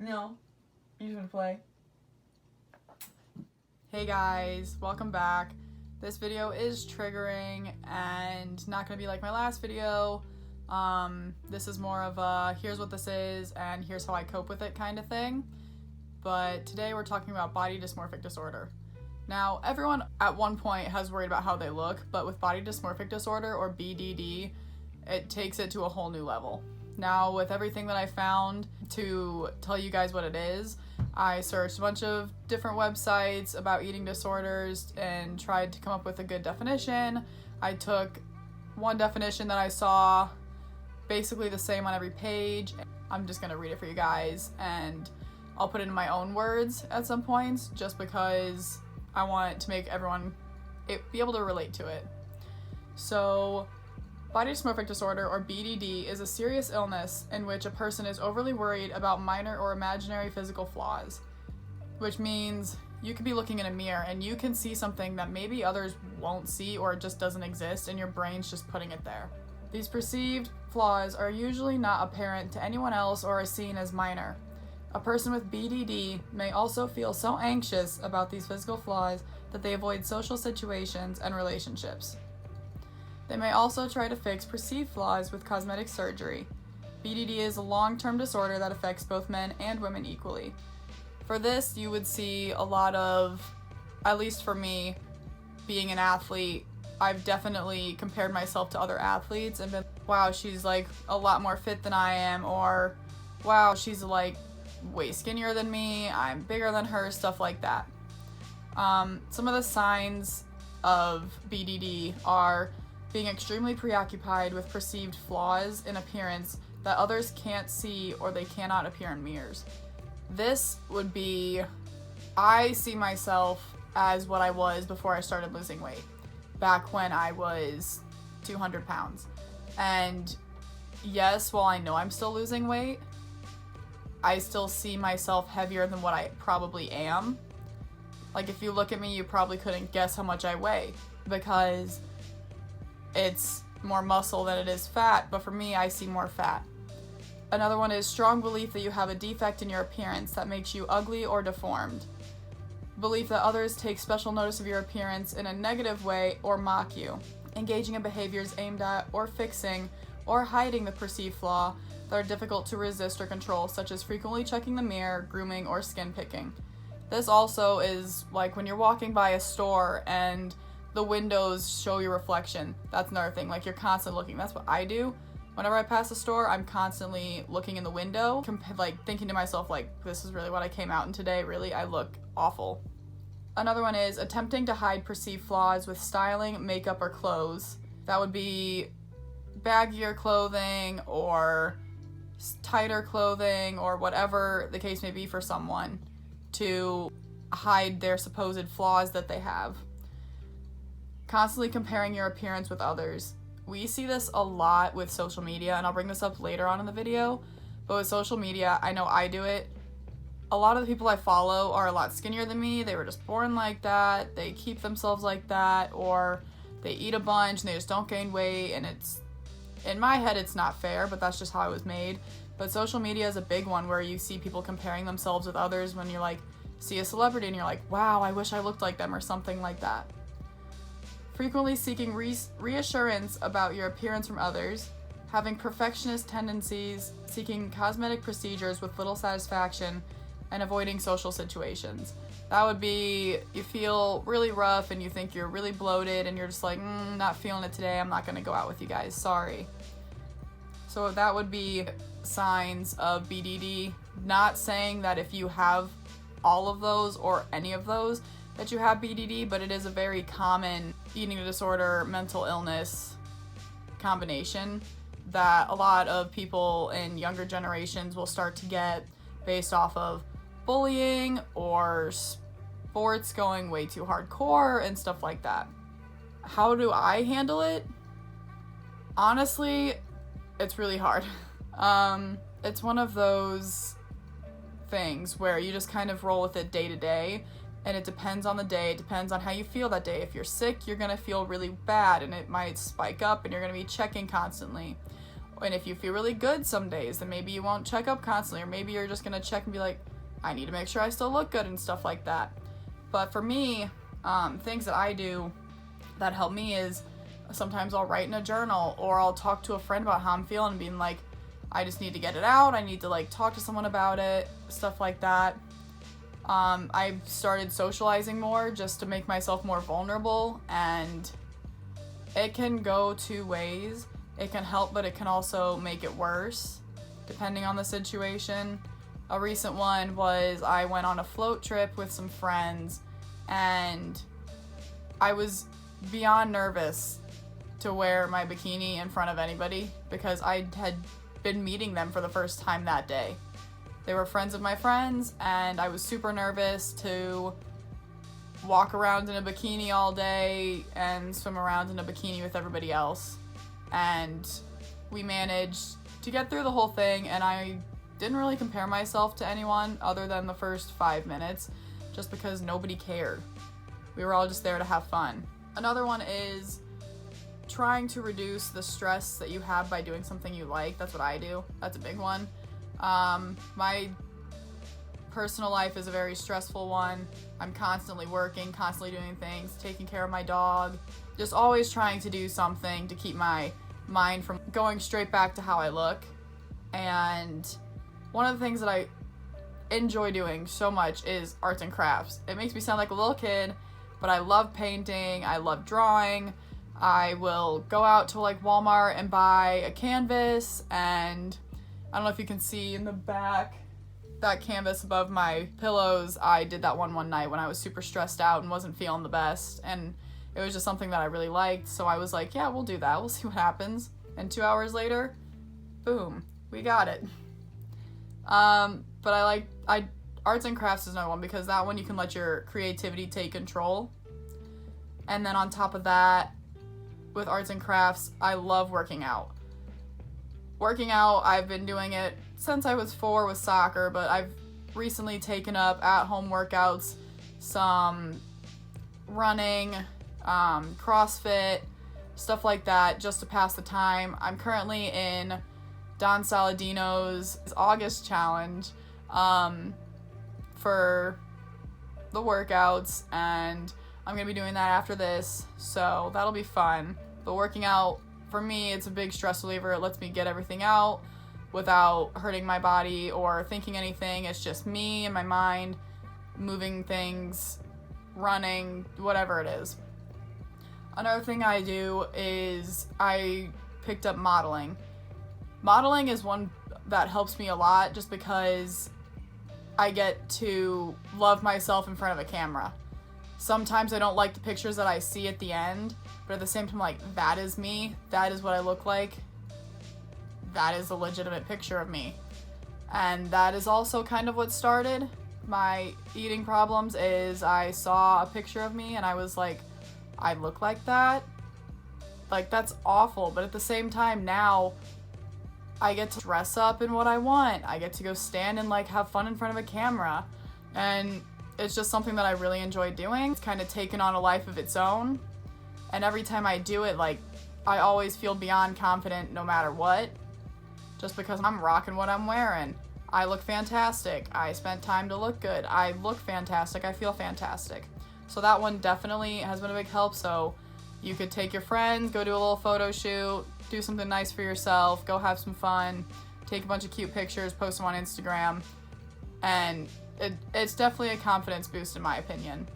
No. You just want to play. Hey guys, welcome back. This video is triggering and not gonna be like my last video. This is more of a here's what this is and here's how I cope with it kind of thing. But today we're talking about body dysmorphic disorder. Now, everyone at one point has worried about how they look, but with body dysmorphic disorder, or BDD, it takes it to a whole new level. Now, with everything that I found to tell you guys what it is, I searched a bunch of different websites about eating disorders and tried to come up with a good definition. I took one definition that I saw, basically the same on every page. I'm just gonna read it for you guys, and I'll put it in my own words at some points, just because I want to make everyone be able to relate to it. So, body dysmorphic disorder, or BDD, is a serious illness in which a person is overly worried about minor or imaginary physical flaws, which means you could be looking in a mirror and you can see something that maybe others won't see or it just doesn't exist and your brain's just putting it there. These perceived flaws are usually not apparent to anyone else or are seen as minor. A person with BDD may also feel so anxious about these physical flaws that they avoid social situations and relationships. They may also try to fix perceived flaws with cosmetic surgery. BDD is a long-term disorder that affects both men and women equally. For this, you would see a lot of, at least for me, being an athlete, I've definitely compared myself to other athletes and been, wow, she's like a lot more fit than I am, or wow, she's like way skinnier than me, I'm bigger than her, stuff like that. Some of the signs of BDD are being extremely preoccupied with perceived flaws in appearance that others can't see or they cannot appear in mirrors. This would be, I see myself as what I was before I started losing weight, back when I was 200 pounds. And yes, while I know I'm still losing weight, I still see myself heavier than what I probably am. Like, if you look at me, you probably couldn't guess how much I weigh, because it's more muscle than it is fat, but for me, I see more fat. Another one is strong belief that you have a defect in your appearance that makes you ugly or deformed. Belief that others take special notice of your appearance in a negative way or mock you. Engaging in behaviors aimed at or fixing or hiding the perceived flaw that are difficult to resist or control, such as frequently checking the mirror, grooming, or skin picking. This also is like when you're walking by a store and the windows show your reflection. That's another thing, like you're constantly looking. That's what I do. Whenever I pass a store, I'm constantly looking in the window, like thinking to myself, like, this is really what I came out in today. Really, I look awful. Another one is attempting to hide perceived flaws with styling, makeup, or clothes. That would be baggier clothing or tighter clothing or whatever the case may be for someone, to hide their supposed flaws that they have. Constantly comparing your appearance with others. We see this a lot with social media, and I'll bring this up later on in the video, but with social media, I know I do it. A lot of the people I follow are a lot skinnier than me. They were just born like that, they keep themselves like that, or they eat a bunch and they just don't gain weight, and it's, in my head, it's not fair, but that's just how I was made. But social media is a big one where you see people comparing themselves with others when you like see a celebrity and you're like, wow, I wish I looked like them, or something like that. Frequently seeking reassurance about your appearance from others, having perfectionist tendencies, seeking cosmetic procedures with little satisfaction, and avoiding social situations. That would be, you feel really rough and you think you're really bloated and you're just like, not feeling it today, I'm not gonna go out with you guys, sorry. So that would be signs of BDD. Not saying that if you have all of those or any of those that you have BDD, but it is a very common eating disorder, mental illness combination that a lot of people in younger generations will start to get based off of bullying or sports going way too hardcore and stuff like that. How do I handle it? Honestly, it's really hard. It's one of those things where you just kind of roll with it day to day. And it depends on the day, it depends on how you feel that day. If you're sick, you're gonna feel really bad and it might spike up and you're gonna be checking constantly. And if you feel really good some days, then maybe you won't check up constantly, or maybe you're just gonna check and be like, I need to make sure I still look good and stuff like that. But for me, things that I do that help me is sometimes I'll write in a journal, or I'll talk to a friend about how I'm feeling and being like, I just need to get it out. I need to like talk to someone about it, stuff like that. I've started socializing more just to make myself more vulnerable, and it can go two ways. It can help, but it can also make it worse, depending on the situation. A recent one was I went on a float trip with some friends, and I was beyond nervous to wear my bikini in front of anybody because I had been meeting them for the first time that day. They were friends of my friends, and I was super nervous to walk around in a bikini all day and swim around in a bikini with everybody else. And we managed to get through the whole thing, and I didn't really compare myself to anyone other than the first 5 minutes, just because nobody cared. We were all just there to have fun. Another one is trying to reduce the stress that you have by doing something you like. That's what I do. That's a big one. My personal life is a very stressful one. I'm constantly working, constantly doing things, taking care of my dog, just always trying to do something to keep my mind from going straight back to how I look. And one of the things that I enjoy doing so much is arts and crafts. It makes me sound like a little kid, but I love painting, I love drawing. I will go out to like Walmart and buy a canvas, and I don't know if you can see in the back, that canvas above my pillows. I did that one night when I was super stressed out and wasn't feeling the best, and it was just something that I really liked, so I was like, yeah, we'll do that, we'll see what happens. And 2 hours later, boom, we got it. But arts and crafts is another one, because that one you can let your creativity take control. And then on top of that, with arts and crafts, I love working out. Working out, I've been doing it since I was 4 with soccer, but I've recently taken up at-home workouts, some running, CrossFit, stuff like that, just to pass the time. I'm currently in Don Saladino's August challenge for the workouts, and I'm going to be doing that after this, so that'll be fun. But working out, for me, it's a big stress reliever. It lets me get everything out without hurting my body or thinking anything. It's just me and my mind moving things, running, whatever it is. Another thing I do is I picked up modeling. Modeling is one that helps me a lot just because I get to love myself in front of a camera. Sometimes I don't like the pictures that I see at the end, but at the same time, like, that is me. That is what I look like. That is a legitimate picture of me. And that is also kind of what started my eating problems, is I saw a picture of me and I was like, I look like that? Like, that's awful. But at the same time, now I get to dress up in what I want. I get to go stand and, like, have fun in front of a camera. And it's just something that I really enjoy doing. It's kind of taken on a life of its own. And every time I do it, like, I always feel beyond confident no matter what. Just because I'm rocking what I'm wearing. I look fantastic. I spent time to look good. I look fantastic. I feel fantastic. So that one definitely has been a big help. So you could take your friends, go do a little photo shoot, do something nice for yourself, go have some fun, take a bunch of cute pictures, post them on Instagram. And it's definitely a confidence boost in my opinion.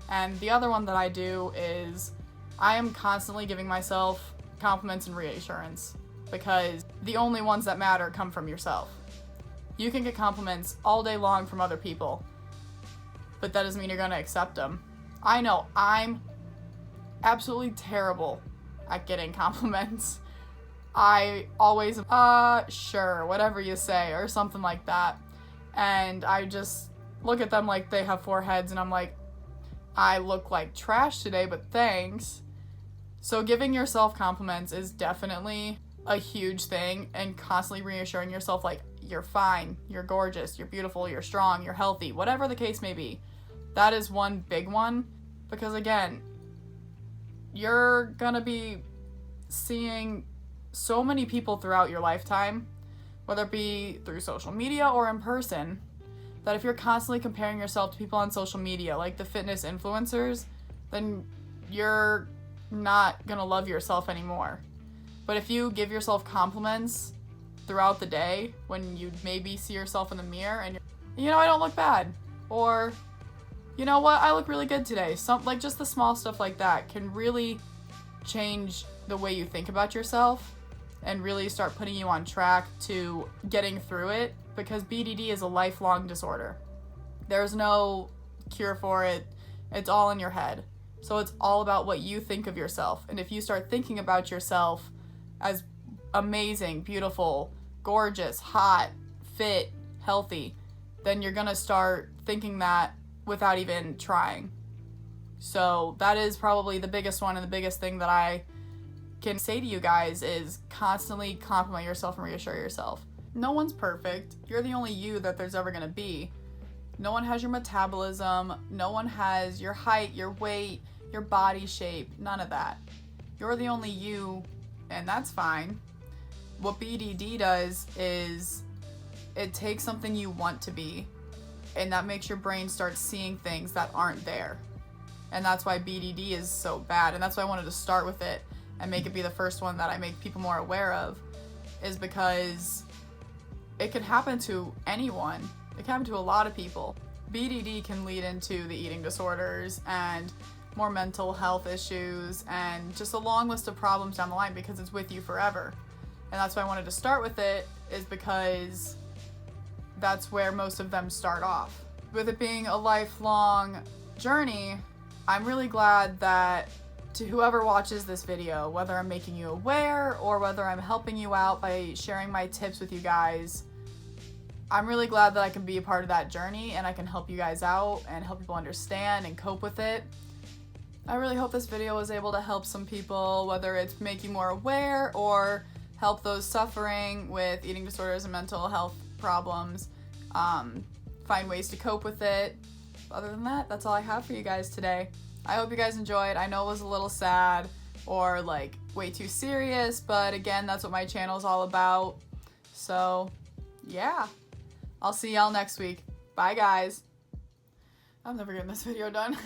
And the other one that I do is I am constantly giving myself compliments and reassurance, because the only ones that matter come from yourself. You can get compliments all day long from other people, but that doesn't mean you're going to accept them. I know I'm absolutely terrible at getting compliments. I always, sure, whatever you say, or something like that. And I just look at them like they have 4 heads, and I'm like, I look like trash today, but thanks. So giving yourself compliments is definitely a huge thing, and constantly reassuring yourself, like, you're fine, you're gorgeous, you're beautiful, you're strong, you're healthy, whatever the case may be. That is one big one, because again, you're gonna be seeing so many people throughout your lifetime, whether it be through social media or in person, that if you're constantly comparing yourself to people on social media, like the fitness influencers, then you're not gonna love yourself anymore. But if you give yourself compliments throughout the day when you maybe see yourself in the mirror and you're, I don't look bad, or you know what, I look really good today. Like just the small stuff like that can really change the way you think about yourself and really start putting you on track to getting through it, because BDD is a lifelong disorder. There's no cure for it. It's all in your head. So it's all about what you think of yourself. And if you start thinking about yourself as amazing, beautiful, gorgeous, hot, fit, healthy, then you're gonna start thinking that without even trying. So that is probably the biggest one, and the biggest thing that I can say to you guys is constantly compliment yourself and reassure yourself. No one's perfect. You're the only you that there's ever gonna be. No one has your metabolism. No one has your height, your weight, your body shape, none of that. You're the only you, and that's fine. What BDD does is it takes something you want to be, and that makes your brain start seeing things that aren't there. And that's why BDD is so bad, and that's why I wanted to start with it and make it be the first one that I make people more aware of, is because it can happen to anyone. It can happen to a lot of people. BDD can lead into the eating disorders and more mental health issues and just a long list of problems down the line, because it's with you forever. And that's why I wanted to start with it, is because that's where most of them start off. With it being a lifelong journey, I'm really glad that to whoever watches this video, whether I'm making you aware or whether I'm helping you out by sharing my tips with you guys, I'm really glad that I can be a part of that journey and I can help you guys out and help people understand and cope with it. I really hope this video was able to help some people, whether it's make you more aware or help those suffering with eating disorders and mental health problems find ways to cope with it. Other than that, that's all I have for you guys today. I hope you guys enjoyed. I know it was a little sad or like way too serious, but again, that's what my channel is all about. So yeah, I'll see y'all next week. Bye guys. I'm never getting this video done.